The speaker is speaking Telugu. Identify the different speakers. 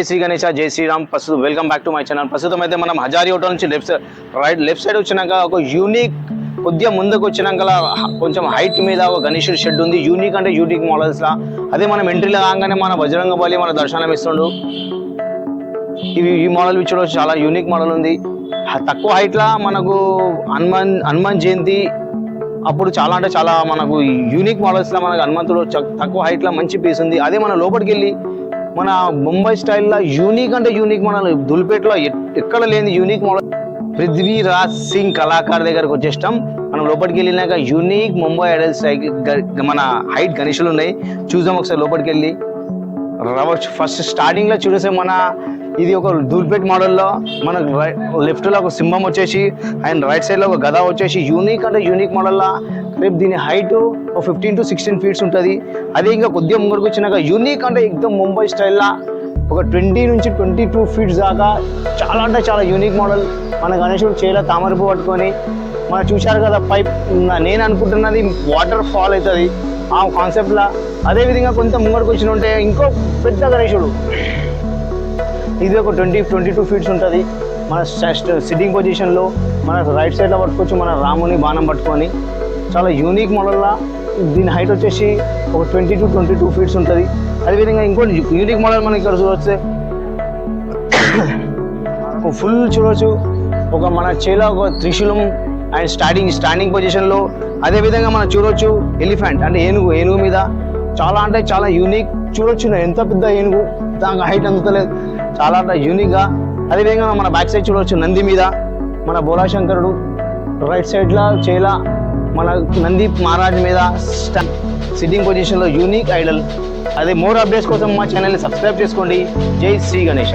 Speaker 1: జై శ్రీ గణేష జై శ్రీరామ్. ప్రస్తుతం welcome back to my channel. ప్రస్తుతం అయితే మనం హజారీ హోటల్ నుంచి లెఫ్ట్ సైడ్ వచ్చినాక ఒక యూనిక్ కొద్దిగా ముందుకు వచ్చినాక కొంచెం హైట్ మీద ఒక గణేశుడి షెడ్ ఉంది. యూనిక్ అంటే యూనిక్ మోడల్స్ లా. అదే మనం ఎంట్రీలో కాగానే మన బజరంగ బలి మన దర్శనం ఇస్తుండు. ఈ మోడల్ చూడవచ్చు, చాలా యూనిక్ మోడల్ ఉంది. తక్కువ హైట్ లా మనకు హనుమాన్ జయంతి అప్పుడు చాలా అంటే చాలా మనకు యూనిక్ మోడల్స్ లా మనకు హనుమంతుడు తక్కువ హైట్ లా మంచి పీస్ ఉంది. అదే మన లోపలికి వెళ్ళి మన ముంబై స్టైల్లో యూనిక్ అంటే యూనిక్ మోడల్ దుల్పేటలో ఎక్కడ లేని యూనిక్ మోడల్ పృథ్వీరాజ్ సింగ్ కళాకార్ దగ్గరకు వచ్చేస్తాం. మనం లోపలికి వెళ్ళినాక యూనిక్ ముంబై ఐడల్స్ మన హైట్ గణేషులు ఉన్నాయి. చూద్దాం ఒకసారి లోపలికి వెళ్ళి. ఫస్ట్ స్టార్టింగ్ లో చూసేసే మన ఇది ఒక ధూల్పేట్ మోడల్లో మన లెఫ్ట్ లో ఒక సింహం వచ్చేసి అండ్ రైట్ సైడ్ లో ఒక గద వచ్చేసి యూనిక్ అంటే యూనిక్ మోడల్లా. రేపు దీని హైట్ 15 to 16 ఫీట్స్ ఉంటుంది. అదే ఇంకా కొద్దిగా ముంగడికి వచ్చినాక యూనిక్ అంటే ఎక్దమ్ ముంబై స్టైల్లా ఒక 20 నుంచి 22 ఫీట్స్ దాకా చాలా అంటే చాలా యూనిక్ మోడల్. మన గణేశుడు చేల తామరపు పట్టుకొని మనం చూశారు కదా పైప్. నేను అనుకుంటున్నది వాటర్ ఫాల్ అవుతుంది ఆ కాన్సెప్ట్లా. అదేవిధంగా కొంత ముంగడికి వచ్చిన ఉంటే ఇంకో పెద్ద గణేశుడు, ఇది ఒక 22 ఫీట్స్ ఉంటుంది. మన సిట్టింగ్ పొజిషన్లో మన రైట్ సైడ్లో పట్టుకోవచ్చు. మన రాముని బాణం పట్టుకొని చాలా యూనిక్ మోడల్లా. దీని హైట్ వచ్చేసి ఒక 20 to 22 ఫీట్స్ ఉంటుంది. అదేవిధంగా ఇంకోటి యూనిక్ మోడల్ మనం ఇక్కడ చూడవచ్చు, ఫుల్ చూడవచ్చు. ఒక మన చేలో ఒక త్రిశూలం అండ్ స్టాండింగ్ పొజిషన్లో. అదేవిధంగా మనం చూడవచ్చు ఎలిఫెంట్ అంటే ఏనుగు మీద చాలా అంటే చాలా యూనిక్ చూడొచ్చు. ఎంత పెద్ద ఏనుగు, దానికి హైట్ అందుతలేదు, చాలా అంటే యూనిక్గా. అదేవిధంగా మన బ్యాక్ సైడ్ చూడవచ్చు నంది మీద మన బోలాశంకరుడు. రైట్ సైడ్లో చేల మన నంది మహారాజ్ మీద సిట్టింగ్ పొజిషన్లో యూనిక్ ఐడల్. అదే మోర్ అప్డేట్స్ కోసం మా ఛానల్ని సబ్స్క్రైబ్ చేసుకోండి. జై శ్రీ గణేష.